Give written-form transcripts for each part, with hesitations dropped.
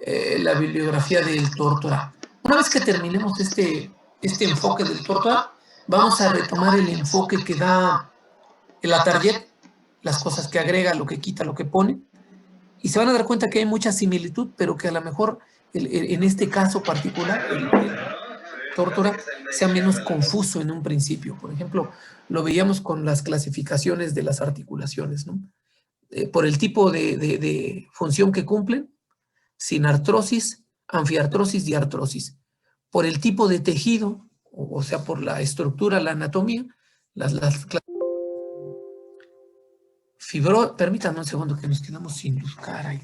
la bibliografía del Tórtora. Una vez que terminemos este enfoque del Tórtora, vamos a retomar el enfoque que da la Target, las cosas que agrega, lo que quita, lo que pone, y se van a dar cuenta que hay mucha similitud, pero que a lo mejor en este caso particular, el Tórtora sea menos confuso en un principio. Por ejemplo, lo veíamos con las clasificaciones de las articulaciones, ¿no? Por el tipo de función que cumplen, sinartrosis, anfiartrosis y artrosis. Por el tipo de tejido, o sea, por la estructura, la anatomía, permítanme un segundo que nos quedamos sin luz, caray.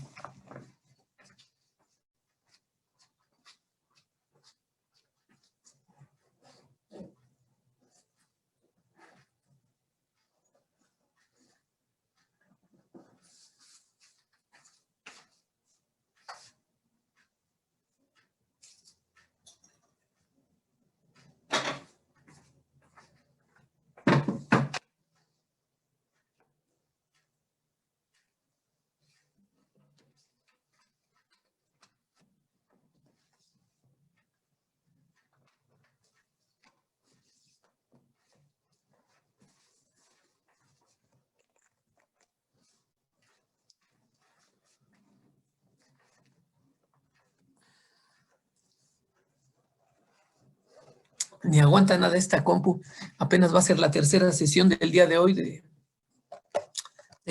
Ni aguanta nada esta compu. Apenas va a ser la tercera sesión del día de hoy de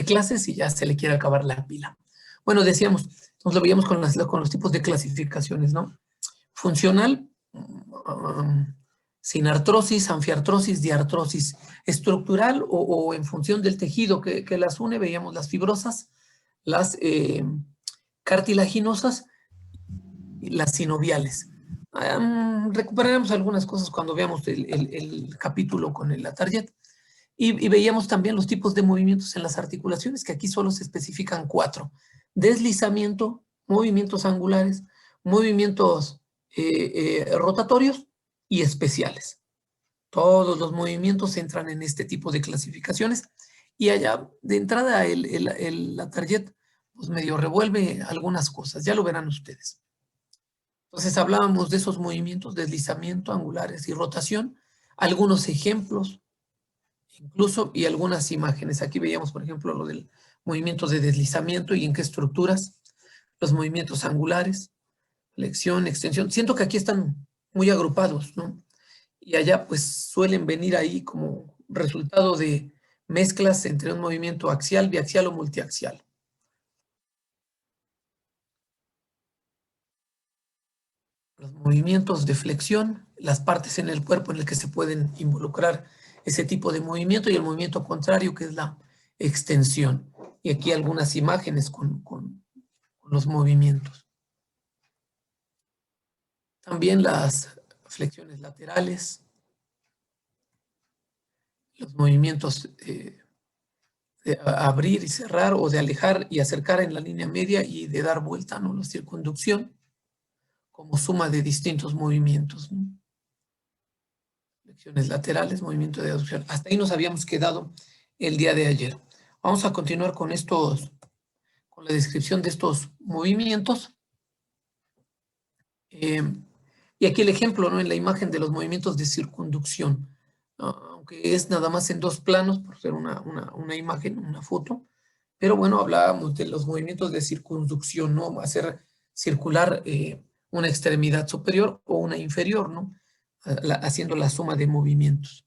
clases y ya se le quiere acabar la pila. Bueno, decíamos, nos lo veíamos con los tipos de clasificaciones, ¿no? Funcional, sinartrosis, anfiartrosis, diartrosis. Estructural o en función del tejido que las une, veíamos las fibrosas, las cartilaginosas y las sinoviales. Recuperaremos algunas cosas cuando veamos el capítulo con la Target. Y veíamos también los tipos de movimientos en las articulaciones, que aquí solo se especifican 4. Deslizamiento, movimientos angulares, movimientos rotatorios y especiales. Todos los movimientos entran en este tipo de clasificaciones. Y allá, de entrada, la Target pues medio revuelve algunas cosas. Ya lo verán ustedes. Entonces hablábamos de esos movimientos, deslizamiento, angulares y rotación. Algunos ejemplos incluso, y algunas imágenes. Aquí veíamos, por ejemplo, lo del movimiento de deslizamiento y en qué estructuras, los movimientos angulares, flexión, extensión. Siento que aquí están muy agrupados, ¿no? Y allá pues suelen venir ahí como resultado de mezclas entre un movimiento axial, biaxial o multiaxial. Los movimientos de flexión, las partes en el cuerpo en el que se pueden involucrar ese tipo de movimiento y el movimiento contrario que es la extensión. Y aquí algunas imágenes con los movimientos. También las flexiones laterales, los movimientos de abrir y cerrar o de alejar y acercar en la línea media y de dar vuelta, ¿no? La circunducción como suma de distintos movimientos, ¿no? Flexiones laterales, movimiento de aducción. Hasta ahí nos habíamos quedado el día de ayer. Vamos a continuar con la descripción de estos movimientos. Y aquí el ejemplo, ¿no? En la imagen de los movimientos de circunducción, aunque es nada más en 2 planos, por ser una imagen, una foto, pero bueno, hablábamos de los movimientos de circunducción, ¿no? Hacer circular una extremidad superior o una inferior, ¿no? Haciendo la suma de movimientos.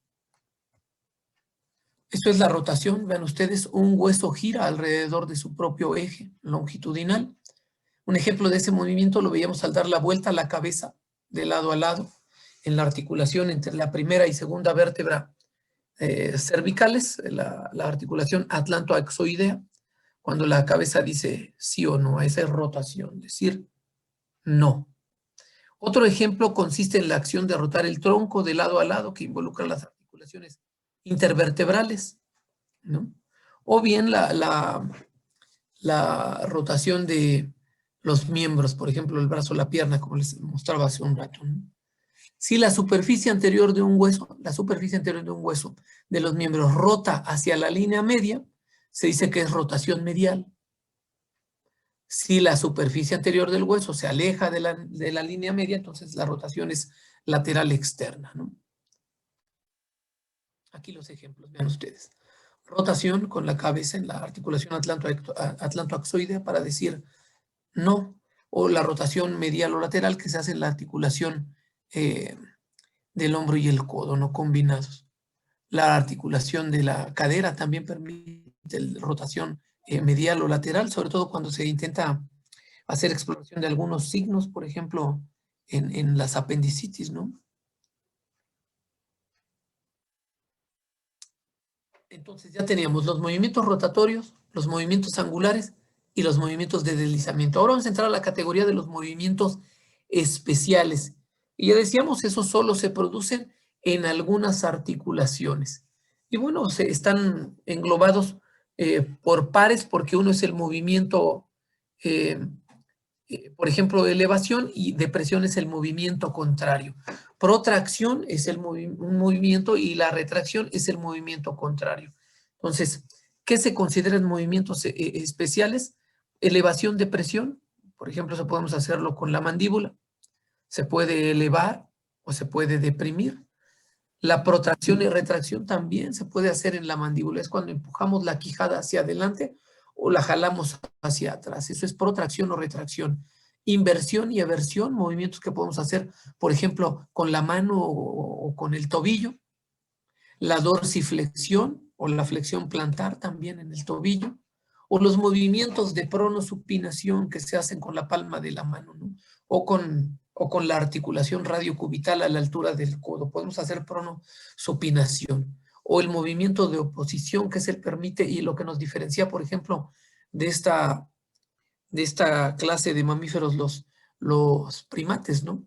Esto es la rotación, vean ustedes, un hueso gira alrededor de su propio eje longitudinal. Un ejemplo de ese movimiento lo veíamos al dar la vuelta a la cabeza de lado a lado en la articulación entre la primera y segunda vértebra cervicales, la articulación atlantoaxoidea, cuando la cabeza dice sí o no a esa rotación, decir no. Otro ejemplo consiste en la acción de rotar el tronco de lado a lado que involucra las articulaciones intervertebrales, ¿no? O bien la rotación de los miembros, por ejemplo, el brazo, la pierna, como les mostraba hace un rato, ¿no? Si la superficie anterior de un hueso, de los miembros rota hacia la línea media, se dice que es rotación medial. Si la superficie anterior del hueso se aleja de la línea media, entonces la rotación es lateral externa, ¿no? Aquí los ejemplos, vean ustedes. Rotación con la cabeza en la articulación atlantoaxoidea para decir no, o la rotación medial o lateral que se hace en la articulación eh, del hombro y el codo, no combinados. La articulación de la cadera también permite rotación medial o lateral, sobre todo cuando se intenta hacer exploración de algunos signos, por ejemplo, en las apendicitis, ¿no? Entonces ya teníamos los movimientos rotatorios, los movimientos angulares y los movimientos de deslizamiento. Ahora vamos a entrar a la categoría de los movimientos especiales. Y ya decíamos, esos solo se producen en algunas articulaciones. Y bueno, están englobados por pares porque uno es el movimiento, eh, por ejemplo, elevación, y depresión es el movimiento contrario. Protracción es un movimiento y la retracción es el movimiento contrario. Entonces, ¿qué se consideran movimientos especiales? Elevación, depresión, por ejemplo, eso podemos hacerlo con la mandíbula. Se puede elevar o se puede deprimir. La protracción y retracción también se puede hacer en la mandíbula. Es cuando empujamos la quijada hacia adelante o la jalamos hacia atrás. Eso es protracción o retracción. Inversión y aversión, movimientos que podemos hacer, por ejemplo, con la mano o con el tobillo. La dorsiflexión o la flexión plantar también en el tobillo. O los movimientos de pronosupinación que se hacen con la palma de la mano, ¿no? O con la articulación radiocubital a la altura del codo. Podemos hacer pronosupinación. O el movimiento de oposición que se permite y lo que nos diferencia, por ejemplo, de esta clase de mamíferos, los primates, ¿no?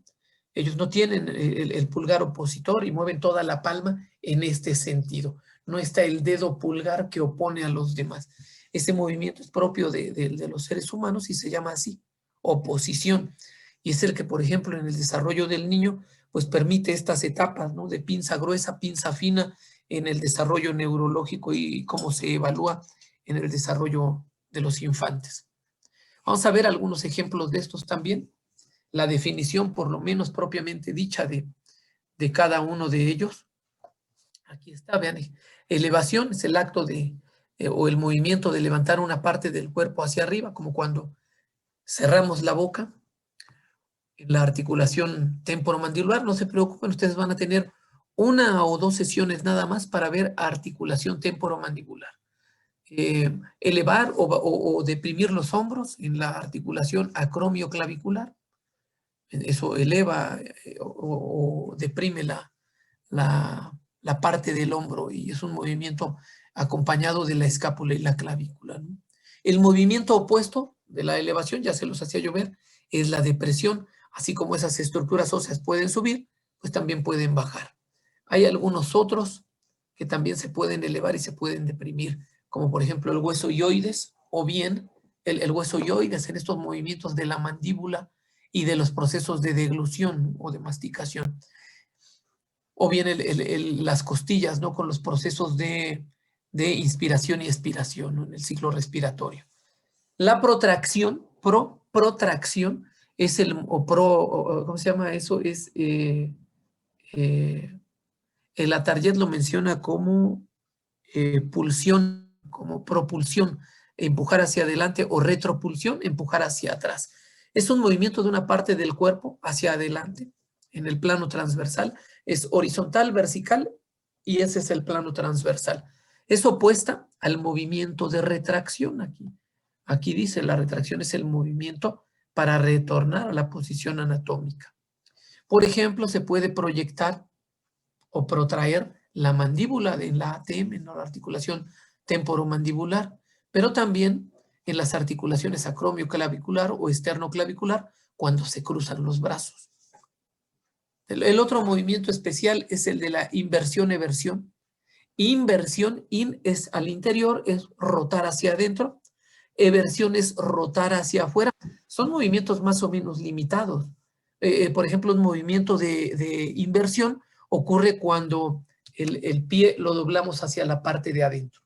Ellos no tienen el pulgar opositor y mueven toda la palma en este sentido. No está el dedo pulgar que opone a los demás. Ese movimiento es propio de los seres humanos y se llama así, oposición. Y es el que, por ejemplo, en el desarrollo del niño, pues permite estas etapas, ¿no? De pinza gruesa, pinza fina, en el desarrollo neurológico y cómo se evalúa en el desarrollo de los infantes. Vamos a ver algunos ejemplos de estos también. La definición, por lo menos propiamente dicha, de cada uno de ellos. Aquí está, vean. Elevación es el acto o el movimiento de levantar una parte del cuerpo hacia arriba, como cuando cerramos la boca. En la articulación temporomandibular, no se preocupen, ustedes van a tener 1 o 2 sesiones nada más para ver articulación temporomandibular. Elevar o deprimir los hombros en la articulación acromioclavicular. Eso eleva o deprime la parte del hombro y es un movimiento acompañado de la escápula y la clavícula, ¿no? El movimiento opuesto de la elevación, ya se los hacía yo ver, es la depresión. Así como esas estructuras óseas pueden subir, pues también pueden bajar. Hay algunos otros que también se pueden elevar y se pueden deprimir, como por ejemplo el hueso ioides o bien el hueso ioides en estos movimientos de la mandíbula y de los procesos de deglución o de masticación. O bien las costillas, ¿no? Con los procesos de inspiración y expiración, ¿no? En el ciclo respiratorio. La protracción, protracción, es ¿cómo se llama eso? El Atarjet lo menciona como pulsión, como propulsión, empujar hacia adelante, o retropulsión, empujar hacia atrás. Es un movimiento de una parte del cuerpo hacia adelante en el plano transversal. Es horizontal, vertical, y ese es el plano transversal. Es opuesta al movimiento de retracción aquí. Aquí dice, la retracción es el movimiento para retornar a la posición anatómica. Por ejemplo, se puede proyectar o protraer la mandíbula en la ATM, en la articulación temporomandibular, pero también en las articulaciones acromioclavicular o esternoclavicular cuando se cruzan los brazos. El otro movimiento especial es el de la inversión-eversión. Inversión, es al interior, es rotar hacia adentro. Eversión es rotar hacia afuera. Son movimientos más o menos limitados. Por ejemplo, un movimiento de inversión ocurre cuando el pie lo doblamos hacia la parte de adentro.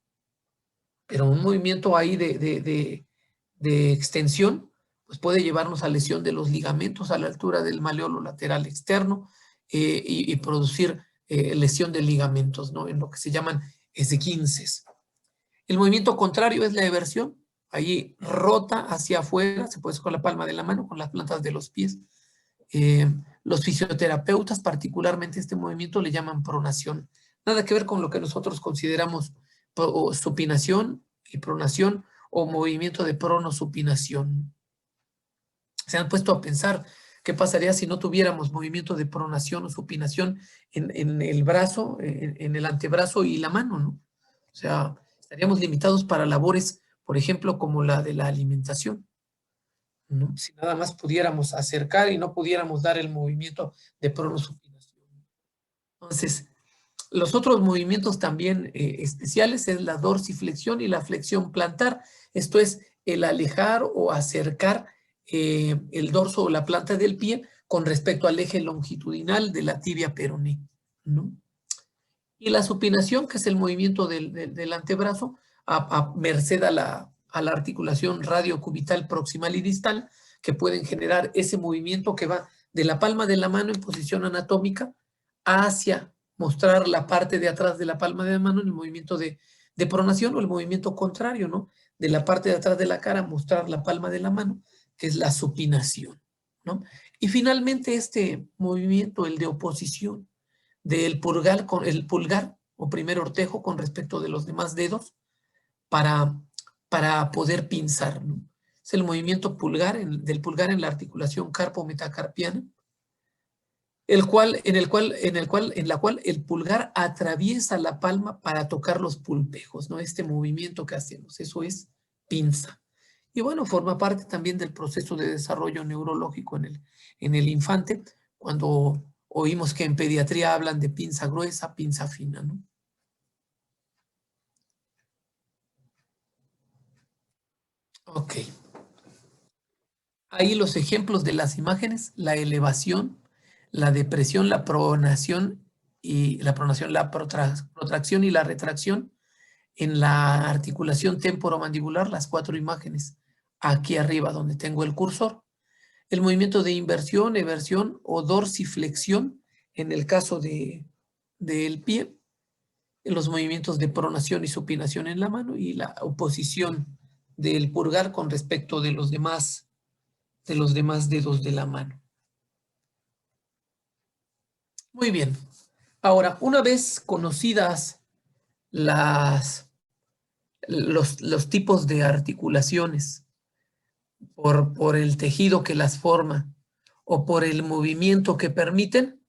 Pero un movimiento ahí de extensión pues puede llevarnos a lesión de los ligamentos a la altura del maleolo lateral externo y producir lesión de ligamentos, ¿no? En lo que se llaman esguinces. El movimiento contrario es la eversión. Allí rota hacia afuera, se puede hacer con la palma de la mano, con las plantas de los pies. Los fisioterapeutas, particularmente este movimiento, le llaman pronación. Nada que ver con lo que nosotros consideramos supinación y pronación o movimiento de pronosupinación. Se han puesto a pensar qué pasaría si no tuviéramos movimiento de pronación o supinación en el brazo, en el antebrazo y la mano, ¿no? O sea, estaríamos limitados para labores, por ejemplo, como la de la alimentación, ¿no? Si nada más pudiéramos acercar y no pudiéramos dar el movimiento de pronosupinación. Entonces, los otros movimientos también especiales es la dorsiflexión y la flexión plantar. Esto es el alejar o acercar el dorso o la planta del pie con respecto al eje longitudinal de la tibia peroné, ¿no? Y la supinación, que es el movimiento del antebrazo a merced a la articulación radiocubital proximal y distal, que pueden generar ese movimiento que va de la palma de la mano en posición anatómica hacia mostrar la parte de atrás de la palma de la mano en el movimiento de pronación, o el movimiento contrario, ¿no? De la parte de atrás de la cara mostrar la palma de la mano, que es la supinación, ¿no? Y finalmente este movimiento, el de oposición, del pulgar, el pulgar o primer ortejo con respecto de los demás dedos para poder pinzar, ¿no? Es el movimiento pulgar, del pulgar en la articulación carpo-metacarpiana, en la cual el pulgar atraviesa la palma para tocar los pulpejos, ¿no? Este movimiento que hacemos, eso es pinza. Y bueno, forma parte también del proceso de desarrollo neurológico en el infante, cuando oímos que en pediatría hablan de pinza gruesa, pinza fina, ¿no? Ok. Ahí los ejemplos de las imágenes: la elevación, la depresión, la pronación, la protracción y la retracción en la articulación temporomandibular, las 4 imágenes aquí arriba donde tengo el cursor. El movimiento de inversión, eversión o dorsiflexión en el caso del pie, los movimientos de pronación y supinación en la mano, y la oposición del pulgar con respecto de los demás dedos de la mano. Muy bien. Ahora, una vez conocidas los tipos de articulaciones por el tejido que las forma o por el movimiento que permiten,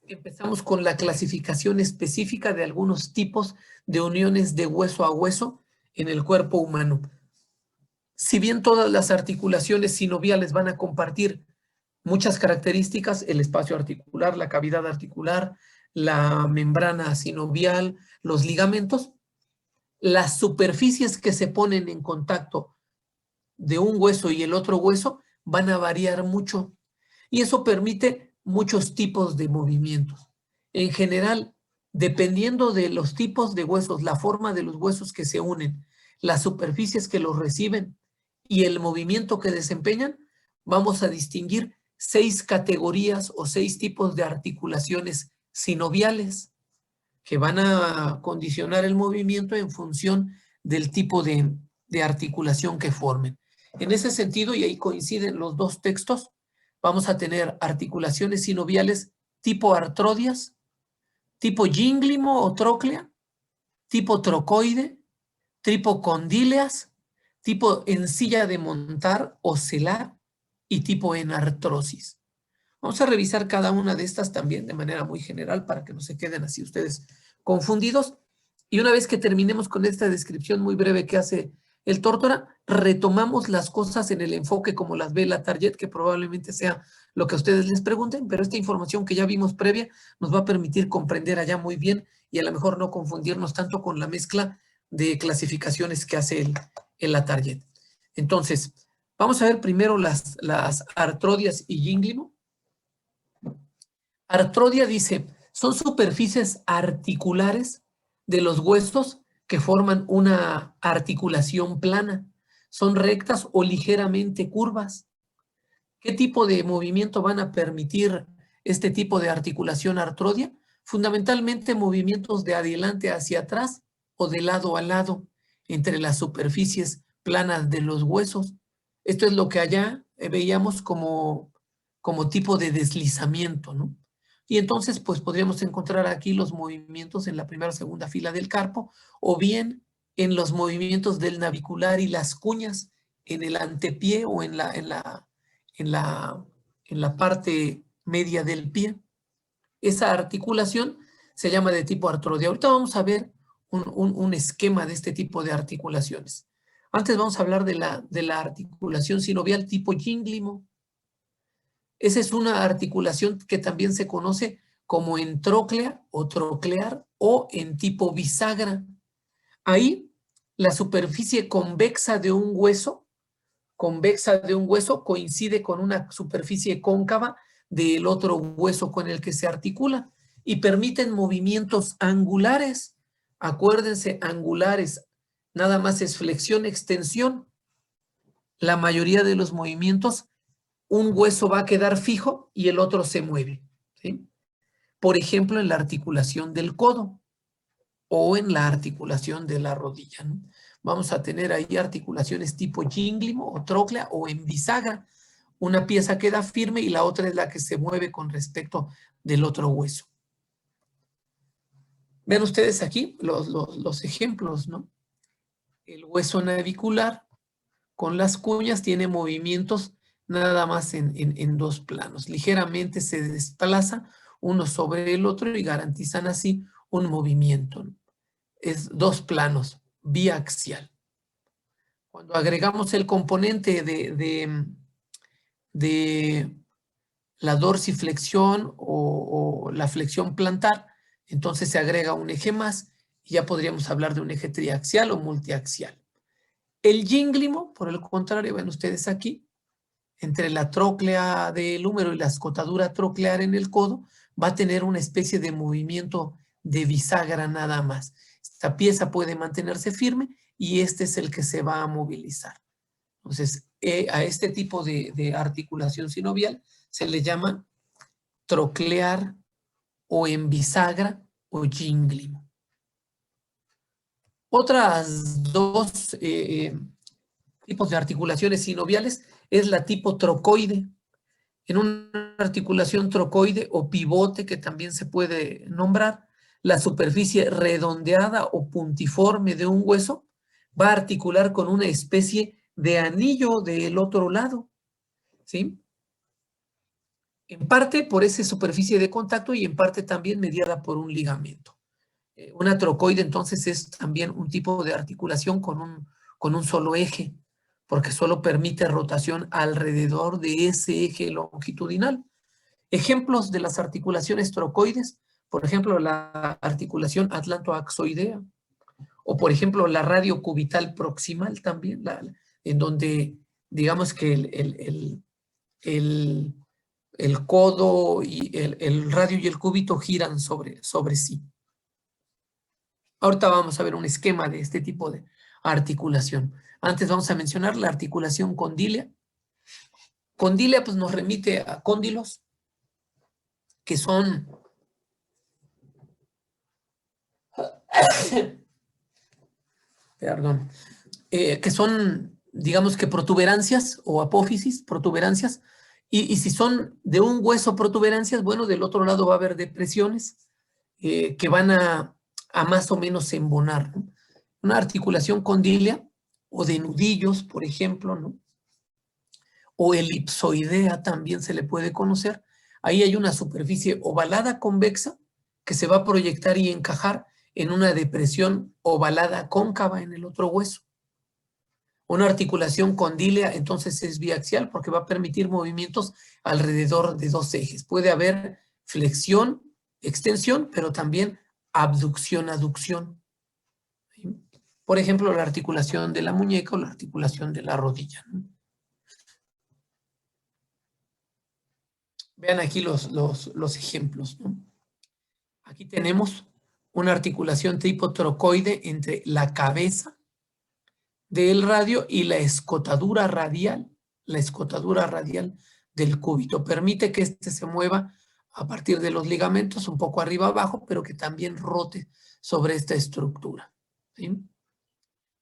empezamos con la clasificación específica de algunos tipos de uniones de hueso a hueso en el cuerpo humano. Si bien todas las articulaciones sinoviales van a compartir muchas características: el espacio articular, la cavidad articular, la membrana sinovial, los ligamentos, las superficies que se ponen en contacto de un hueso y el otro hueso van a variar mucho, y eso permite muchos tipos de movimientos. En general, dependiendo de los tipos de huesos, la forma de los huesos que se unen, las superficies que los reciben y el movimiento que desempeñan, vamos a distinguir 6 categorías o 6 tipos de articulaciones sinoviales que van a condicionar el movimiento en función del tipo de articulación que formen. En ese sentido, y ahí coinciden los dos textos, vamos a tener articulaciones sinoviales tipo artrodias, tipo gínglimo o tróclea, tipo trocoide, tipo condíleas, tipo encilla de montar o celar y tipo enartrosis. Vamos a revisar cada una de estas también de manera muy general para que no se queden así ustedes confundidos. Y una vez que terminemos con esta descripción muy breve que hace el Tórtora, retomamos las cosas en el enfoque como las ve la Target, que probablemente sea lo que a ustedes les pregunten, pero esta información que ya vimos previa nos va a permitir comprender allá muy bien y a lo mejor no confundirnos tanto con la mezcla de clasificaciones que hace la Target. Entonces, vamos a ver primero las artrodias y gínglimo. Artrodia dice, son superficies articulares de los huesos que forman una articulación plana. ¿Son rectas o ligeramente curvas? ¿Qué tipo de movimiento van a permitir este tipo de articulación artrodia? Fundamentalmente movimientos de adelante hacia atrás o de lado a lado entre las superficies planas de los huesos. Esto es lo que allá veíamos como tipo de deslizamiento, ¿no? Y entonces, pues podríamos encontrar aquí los movimientos en la primera o segunda fila del carpo, o bien en los movimientos del navicular y las cuñas en el antepié o en la parte media del pie. Esa articulación se llama de tipo artrodia. Ahorita vamos a ver un esquema de este tipo de articulaciones. Antes vamos a hablar de la articulación sinovial tipo gínglimo. Esa es una articulación que también se conoce como entróclea o troclear o en tipo bisagra. Ahí la superficie convexa de un hueso coincide con una superficie cóncava del otro hueso con el que se articula y permiten movimientos angulares. Acuérdense, angulares, nada más es flexión, extensión. La mayoría de los movimientos, un hueso va a quedar fijo y el otro se mueve, ¿sí? Por ejemplo, en la articulación del codo o en la articulación de la rodilla, ¿no? Vamos a tener ahí articulaciones tipo gínglimo o tróclea o en bisagra. Una pieza queda firme y la otra es la que se mueve con respecto del otro hueso. Ven ustedes aquí los ejemplos, ¿no? El hueso navicular con las cuñas tiene movimientos nada más en dos planos. Ligeramente se desplaza uno sobre el otro y garantizan así un movimiento, ¿no? Es dos planos, biaxial. Cuando agregamos el componente de la dorsiflexión o la flexión plantar, entonces se agrega un eje más y ya podríamos hablar de un eje triaxial o multiaxial. El gínglimo, por el contrario, ven ustedes aquí, entre la tróclea del húmero y la escotadura troclear en el codo, va a tener una especie de movimiento de bisagra nada más. Esta pieza puede mantenerse firme y este es el que se va a movilizar. Entonces, a este tipo de articulación sinovial se le llama troclear o en bisagra o gínglimo. Otras dos tipos de articulaciones sinoviales es la tipo trocoide. En una articulación trocoide o pivote, que también se puede nombrar, la superficie redondeada o puntiforme de un hueso va a articular con una especie de anillo del otro lado, ¿sí? En parte por esa superficie de contacto y en parte también mediada por un ligamento. Una trocoide entonces es también un tipo de articulación con un solo eje, porque solo permite rotación alrededor de ese eje longitudinal. Ejemplos de las articulaciones trocoides, por ejemplo, la articulación atlantoaxoidea, o por ejemplo, la radiocubital proximal también, en donde digamos que el codo y el radio y el cúbito giran sobre sí. Ahorita vamos a ver un esquema de este tipo de articulación. Antes vamos a mencionar la articulación condílea. Condílea pues nos remite a cóndilos, que son perdón, que son, digamos que protuberancias o apófisis, protuberancias, y si son de un hueso protuberancias, bueno, del otro lado va a haber depresiones que van a más o menos embonar, ¿no? Una articulación condílea o de nudillos, por ejemplo, ¿no? O elipsoidea también se le puede conocer. Ahí hay una superficie ovalada convexa que se va a proyectar y encajar en una depresión ovalada cóncava en el otro hueso. Una articulación condílea entonces es biaxial porque va a permitir movimientos alrededor de dos ejes. Puede haber flexión, extensión, pero también abducción, aducción. ¿Sí? Por ejemplo, la articulación de la muñeca o la articulación de la rodilla, ¿no? Vean aquí los ejemplos, ¿no? Aquí tenemos una articulación tipo trocoide entre la cabeza del radio y la escotadura radial del cúbito. Permite que éste se mueva a partir de los ligamentos un poco arriba abajo, pero que también rote sobre esta estructura, ¿sí?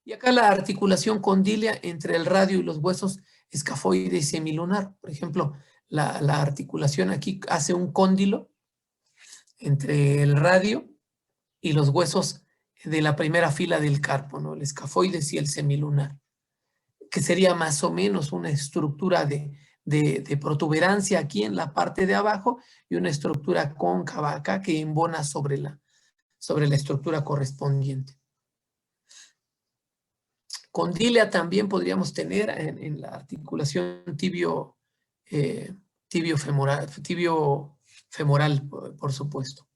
Y acá la articulación condílea entre el radio y los huesos escafoide y semilunar. Por ejemplo, la articulación aquí hace un cóndilo entre el radio y los huesos de la primera fila del carpo, ¿no? El escafoides y el semilunar, que sería más o menos una estructura de protuberancia aquí en la parte de abajo y una estructura cóncava acá que embona sobre la estructura correspondiente. Condílea también podríamos tener en la articulación tibio-femoral, por supuesto.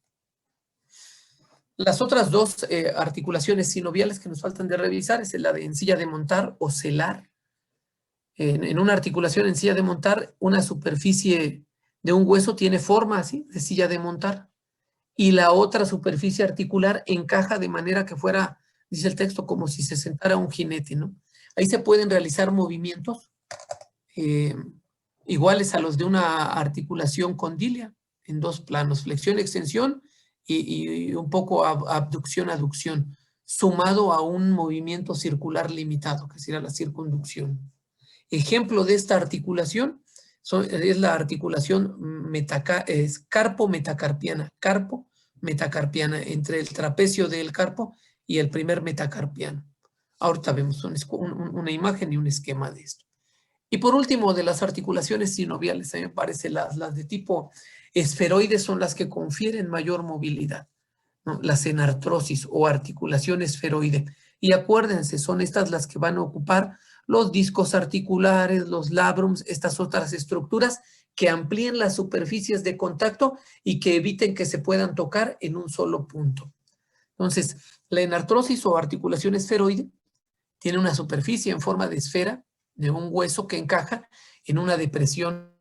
Las otras dos articulaciones sinoviales que nos faltan de revisar es la de encilla de montar o celar. En una articulación en silla de montar, una superficie de un hueso tiene forma así, de silla de montar, y la otra superficie articular encaja de manera que fuera, dice el texto, como si se sentara un jinete, ¿no? Ahí se pueden realizar movimientos iguales a los de una articulación condílea, en dos planos, flexión, extensión y un poco abducción, aducción, sumado a un movimiento circular limitado, que sería la circunducción. Ejemplo de esta articulación es la articulación carpo-metacarpiana, entre el trapecio del carpo y el primer metacarpiano. Ahorita vemos una imagen y un esquema de esto. Y por último, de las articulaciones sinoviales, a mí me parece las de tipo esferoide son las que confieren mayor movilidad, ¿no? Las enartrosis o articulación esferoide. Y acuérdense, son estas las que van a ocupar los discos articulares, los labrums, estas otras estructuras que amplíen las superficies de contacto y que eviten que se puedan tocar en un solo punto. Entonces, la enartrosis o articulación esferoide tiene una superficie en forma de esfera de un hueso que encaja en una depresión